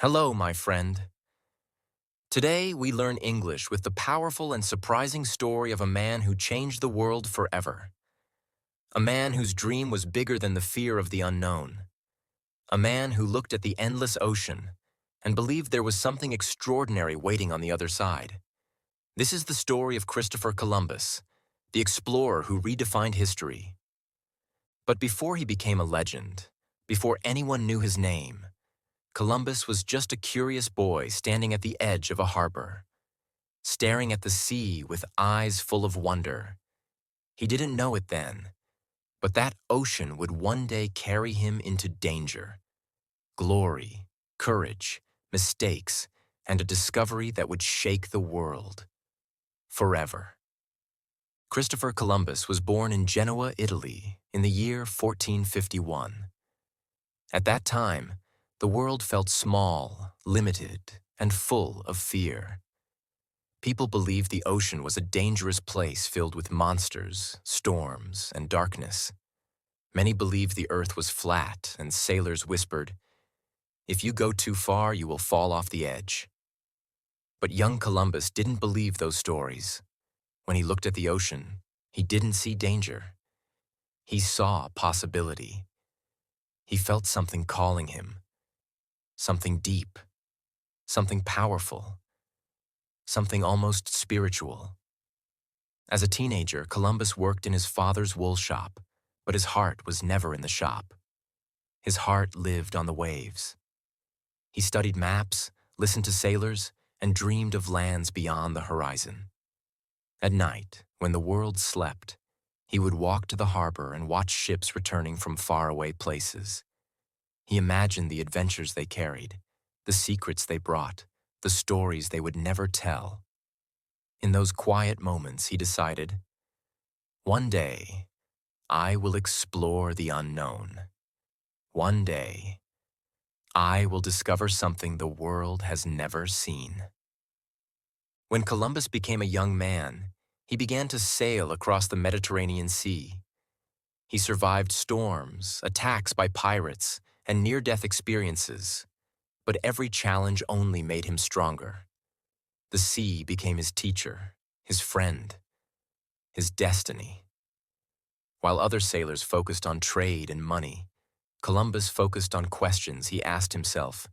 Hello, my friend. Today, we learn English with the powerful and surprising story of a man who changed the world forever. A man whose dream was bigger than the fear of the unknown. A man who looked at the endless ocean and believed there was something extraordinary waiting on the other side. This is the story of Christopher Columbus, the explorer who redefined history. But before he became a legend, before anyone knew his name, Columbus was just a curious boy standing at the edge of a harbor, staring at the sea with eyes full of wonder. He didn't know it then, but that ocean would one day carry him into danger, glory, courage, mistakes, and a discovery that would shake the world forever. Christopher Columbus was born in Genoa, Italy, in the year 1451. At that time, the world felt small, limited, and full of fear. People believed the ocean was a dangerous place filled with monsters, storms, and darkness. Many believed the earth was flat, and sailors whispered, "If you go too far, you will fall off the edge." But young Columbus didn't believe those stories. When he looked at the ocean, he didn't see danger. He saw possibility. He felt something calling him, something deep, something powerful, something almost spiritual. As a teenager, Columbus worked in his father's wool shop, but his heart was never in the shop. His heart lived on the waves. He studied maps, listened to sailors, and dreamed of lands beyond the horizon. At night, when the world slept, he would walk to the harbor and watch ships returning from faraway places. He imagined the adventures they carried, the secrets they brought, the stories they would never tell. In those quiet moments, he decided, "One day, I will explore the unknown. One day, I will discover something the world has never seen." When Columbus became a young man, he began to sail across the Mediterranean Sea. He survived storms, attacks by pirates, and near-death experiences, but every challenge only made him stronger. The sea became his teacher, his friend, his destiny. While other sailors focused on trade and money, Columbus focused on questions he asked himself.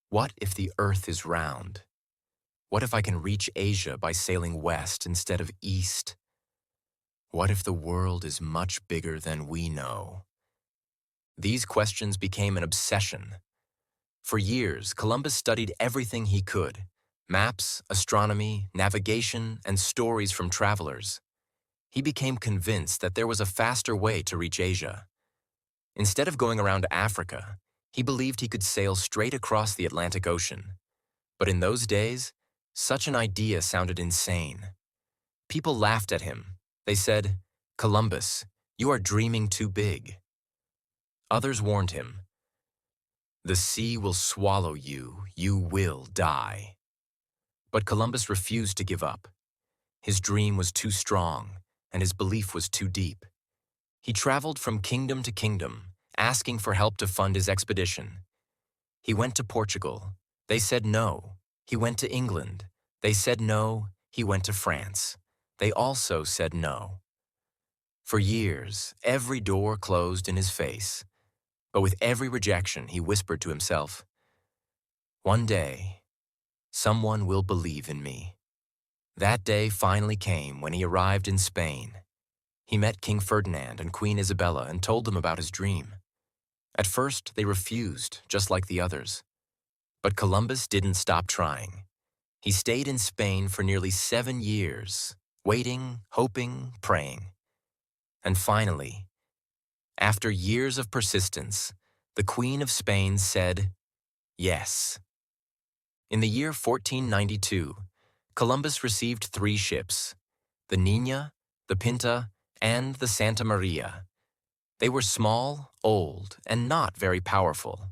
What if the earth is round? What if I can reach Asia by sailing west instead of east? What if the world is much bigger than we know? These questions became an obsession. For years, Columbus studied everything he could: maps, astronomy, navigation, and stories from travelers. He became convinced that there was a faster way to reach Asia. Instead of going around Africa, he believed he could sail straight across the Atlantic Ocean. But in those days, such an idea sounded insane. People laughed at him. They said, "Columbus, you are dreaming too big." Others warned him, "The sea will swallow you. You will die." But Columbus refused to give up. His dream was too strong, and his belief was too deep. He traveled from kingdom to kingdom, asking for help to fund his expedition. He went to Portugal. They said no. He went to England. They said no. He went to France. They also said no. For years, every door closed in his face. But with every rejection, he whispered to himself, "One day, someone will believe in me." That day finally came when he arrived in Spain. He met King Ferdinand and Queen Isabella and told them about his dream. At first, they refused, just like the others. But Columbus didn't stop trying. He stayed in Spain for nearly 7 years, waiting, hoping, praying. And finally, after years of persistence, the Queen of Spain said yes. In the year 1492, Columbus received 3 ships: the Niña, the Pinta, and the Santa Maria. They were small, old, and not very powerful.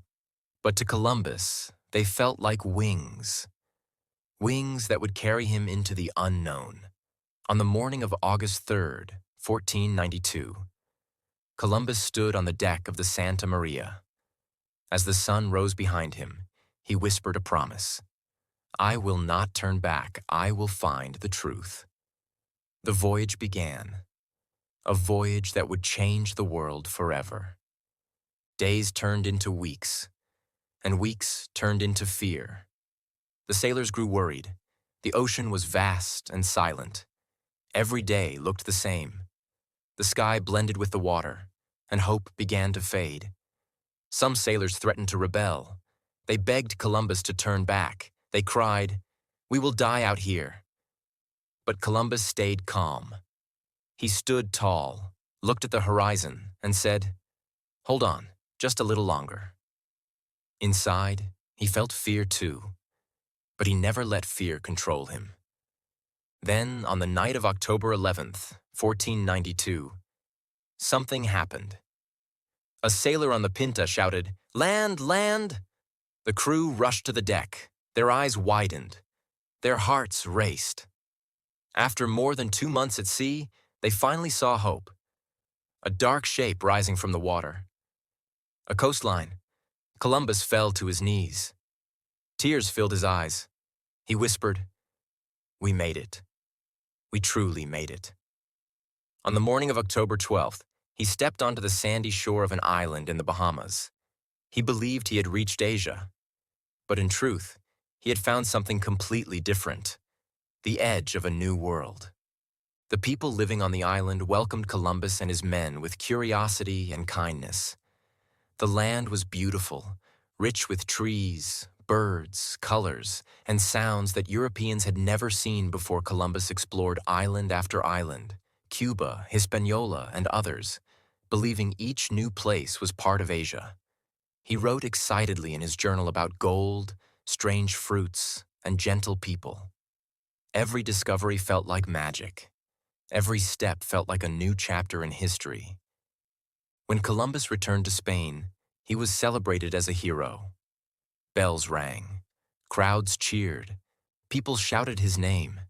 But to Columbus, they felt like wings. Wings that would carry him into the unknown. On the morning of August 3rd, 1492, Columbus stood on the deck of the Santa Maria. As the sun rose behind him, he whispered a promise. I will not turn back. I will find the truth. The voyage began, a voyage that would change the world forever. Days turned into weeks, and weeks turned into fear. The sailors grew worried. The ocean was vast and silent. Every day looked the same. The sky blended with the water, and hope began to fade. Some sailors threatened to rebel. They begged Columbus to turn back. They cried, "We will die out here." But Columbus stayed calm. He stood tall, looked at the horizon, and said, "Hold on, just a little longer." Inside, he felt fear too, but he never let fear control him. Then, on the night of October 11th, 1492, something happened. A sailor on the Pinta shouted, "Land, land!" The crew rushed to the deck. Their eyes widened. Their hearts raced. After more than 2 months at sea, they finally saw hope. A dark shape rising from the water. A coastline. Columbus fell to his knees. Tears filled his eyes. He whispered, "We made it. We truly made it." On the morning of October 12th, he stepped onto the sandy shore of an island in the Bahamas. He believed he had reached Asia. But in truth, he had found something completely different, the edge of a new world. The people living on the island welcomed Columbus and his men with curiosity and kindness. The land was beautiful, rich with trees, birds, colors, and sounds that Europeans had never seen before Columbus explored island after island, Cuba, Hispaniola, and others, believing each new place was part of Asia. He wrote excitedly in his journal about gold, strange fruits, and gentle people. Every discovery felt like magic. Every step felt like a new chapter in history. When Columbus returned to Spain, he was celebrated as a hero. Bells rang. Crowds cheered. People shouted his name.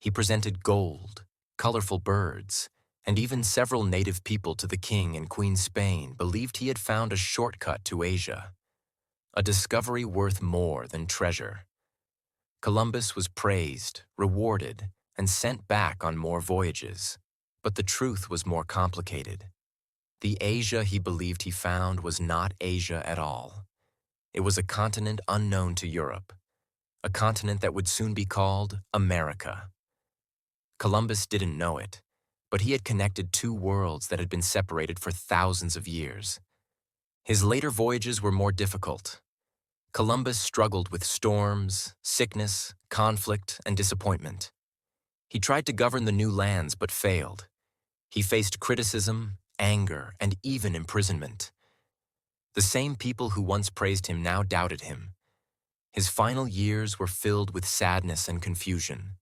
He presented gold, colorful birds, and even several native people to the King and Queen Spain believed he had found a shortcut to Asia, a discovery worth more than treasure. Columbus was praised, rewarded, and sent back on more voyages. But the truth was more complicated. The Asia he believed he found was not Asia at all. It was a continent unknown to Europe, a continent that would soon be called America. Columbus didn't know it, but he had connected two worlds that had been separated for thousands of years. His later voyages were more difficult. Columbus struggled with storms, sickness, conflict, and disappointment. He tried to govern the new lands but failed. He faced criticism, anger, and even imprisonment. The same people who once praised him now doubted him. His final years were filled with sadness and confusion.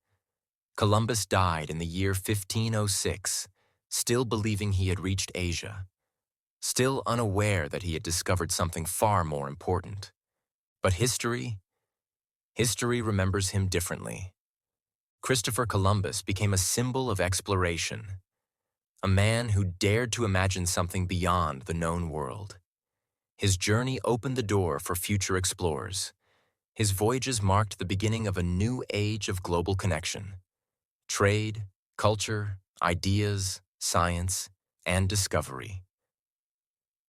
Columbus died in the year 1506, still believing he had reached Asia, still unaware that he had discovered something far more important. But history remembers him differently. Christopher Columbus became a symbol of exploration, a man who dared to imagine something beyond the known world. His journey opened the door for future explorers. His voyages marked the beginning of a new age of global connection. Trade, culture, ideas, science, and discovery.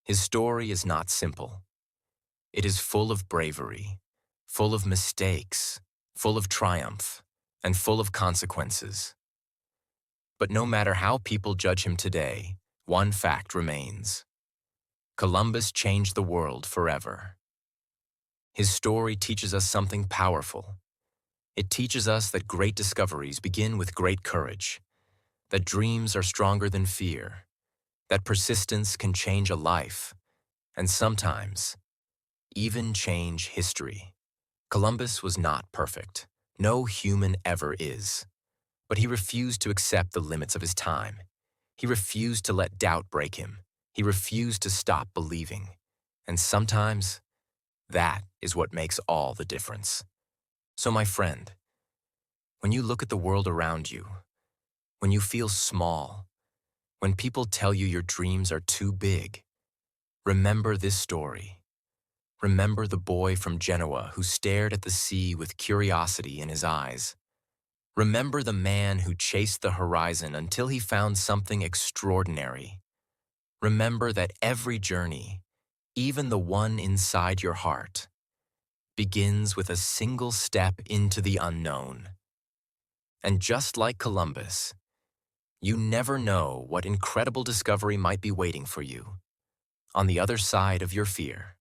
His story is not simple. It is full of bravery, full of mistakes, full of triumph, and full of consequences. But no matter how people judge him today, one fact remains. Columbus changed the world forever. His story teaches us something powerful. It teaches us that great discoveries begin with great courage, that dreams are stronger than fear, that persistence can change a life, and sometimes even change history. Columbus was not perfect. No human ever is. But he refused to accept the limits of his time. He refused to let doubt break him. He refused to stop believing. And sometimes, that is what makes all the difference. So my friend, when you look at the world around you, when you feel small, when people tell you your dreams are too big, remember this story. Remember the boy from Genoa who stared at the sea with curiosity in his eyes. Remember the man who chased the horizon until he found something extraordinary. Remember that every journey, even the one inside your heart, begins with a single step into the unknown. And just like Columbus, you never know what incredible discovery might be waiting for you on the other side of your fear.